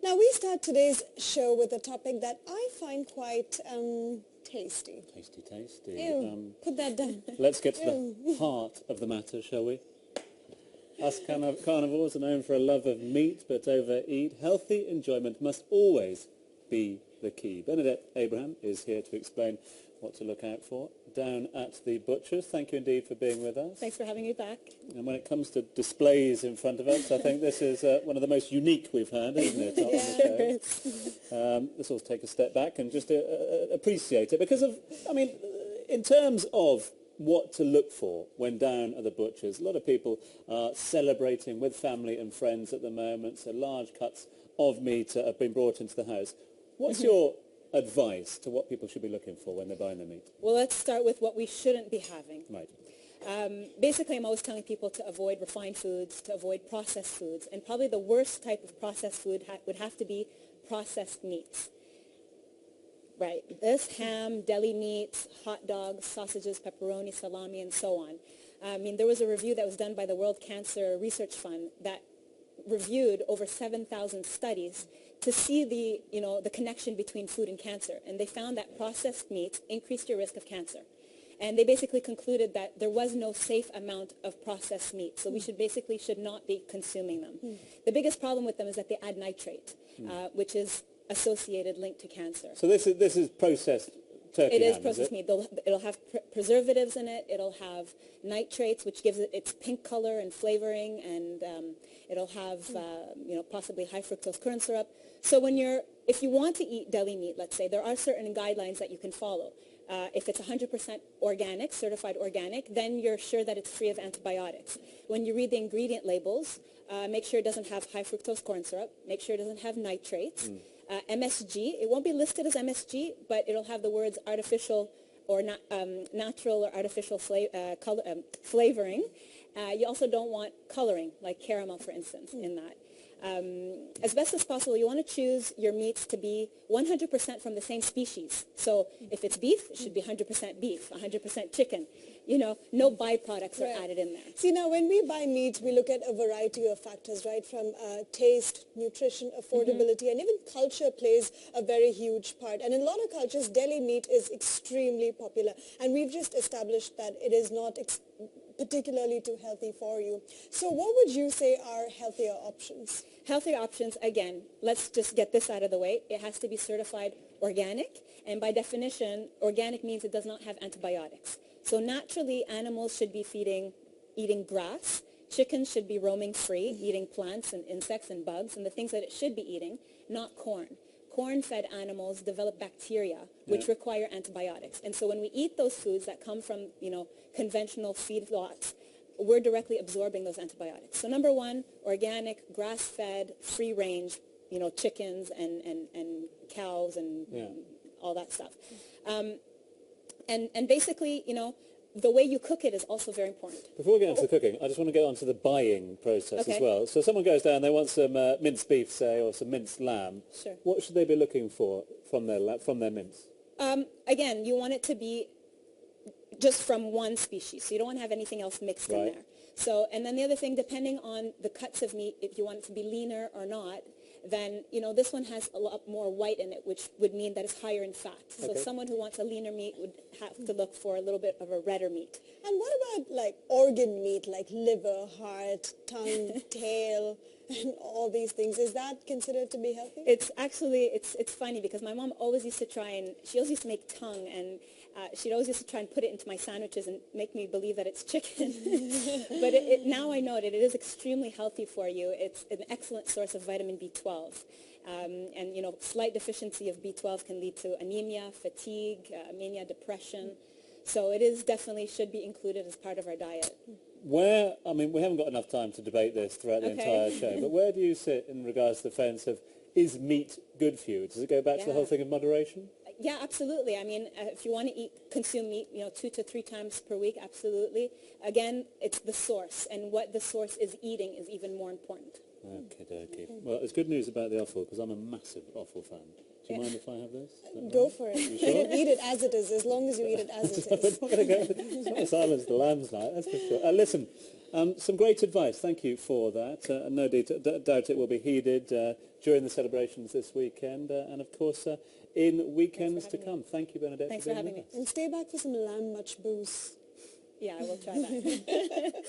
Now, we start today's show with a topic that I find quite tasty. Tasty, tasty. Ew, put that down. Let's get to the heart of the matter, shall we? Us carnivores are known for a love of meat, but overeat. Healthy enjoyment must always be the key. Bernadette Abraham is here to explain what to look out for down at the butcher's. Thank you indeed for being with us. Thanks for having me back. And when it comes to displays in front of us, I think this is one of the most unique we've had, isn't it? On the show. Let's all take a step back and just appreciate it because of, I mean, in terms of what to look for when down at the butcher's, a lot of people are celebrating with family and friends at the moment, so large cuts of meat have been brought into the house. What's your advice to what people should be looking for when they're buying their meat? Well, let's start with what we shouldn't be having. Right. Basically, I'm always telling people to avoid refined foods, to avoid processed foods, and probably the worst type of processed food would have to be processed meats. Right. This ham, deli meats, hot dogs, sausages, pepperoni, salami, and so on. I mean, there was a review that was done by the World Cancer Research Fund that reviewed over 7,000 studies to see the connection between food and cancer. And they found that processed meats increased your risk of cancer. And they basically concluded that there was no safe amount of processed meat. So we should not be consuming them. The biggest problem with them is that they add nitrate, which is associated linked to cancer. So this is processed turkey It is ham, processed meat. It'll have preservatives in it. It'll have nitrates, which gives it its pink color and flavoring, and it'll have possibly high fructose corn syrup. So if you want to eat deli meat, let's say, there are certain guidelines that you can follow. If it's 100% organic, certified organic, then you're sure that it's free of antibiotics. When you read the ingredient labels, make sure it doesn't have high fructose corn syrup. Make sure it doesn't have nitrates. MSG, it won't be listed as MSG, but it'll have the words artificial or natural or artificial flavoring. You also don't want coloring, like caramel, for instance, in that. As best as possible, you want to choose your meats to be 100% from the same species. So if it's beef, it should be 100% beef, 100% chicken. No byproducts are added in there. See, now when we buy meat, we look at a variety of factors, right? From taste, nutrition, affordability, and even culture plays a very huge part. And in a lot of cultures, deli meat is extremely popular. And we've just established that it is not particularly too healthy for you. So what would you say are healthier options? Healthier options, again, let's just get this out of the way. It has to be certified organic. And by definition, organic means it does not have antibiotics. So naturally, animals should be eating grass. Chickens should be roaming free, eating plants and insects and bugs and the things that it should be eating, not corn. Corn-fed animals develop bacteria, which require antibiotics. And so when we eat those foods that come from, conventional feedlots, we're directly absorbing those antibiotics. So number one, organic, grass-fed, free-range, chickens and cows and all that stuff. And basically, the way you cook it is also very important. Before we get into the cooking, I just want to get on to the buying process as well. So someone goes down, they want some minced beef, say, or some minced lamb. Sure. What should they be looking for from their mince? Again, you want it to be just from one species. So you don't want to have anything else mixed in there. So, and then the other thing, depending on the cuts of meat, if you want it to be leaner or not, then, this one has a lot more white in it, which would mean that it's higher in fat. So someone who wants a leaner meat would have to look for a little bit of a redder meat. And what about, like, organ meat, like liver, heart, tongue, tail, and all these things? Is that considered to be healthy? It's actually, it's funny because my mom always used to she always used to make tongue, and she'd always used to try and put it into my sandwiches and make me believe that it's chicken. But now I know that it is extremely healthy for you. It's an excellent source of vitamin B12. And, slight deficiency of B12 can lead to anemia, fatigue, mania, depression. So it is definitely should be included as part of our diet. We haven't got enough time to debate this throughout the entire show, but where do you sit in regards to the fence of, is meat good for you? Does it go back to the whole thing of moderation? Yeah, absolutely. I mean, if you want to consume meat, 2 to 3 times per week, absolutely. Again, it's the source, and what the source is eating is even more important. Okay. Well, it's good news about the offal, because I'm a massive offal fan. Do you mind if I have this? Go for it. You sure? You can eat it as it is, as long as you eat it as it We're is. not going to go. It's not a silence the lambs night, that's for sure. Listen, some great advice. Thank you for that. No doubt it will be heeded during the celebrations this weekend, and of course in weekends to come. Thank you, Bernadette. Thanks for having me. And stay back for some lamb much booze. Yeah, I will try that.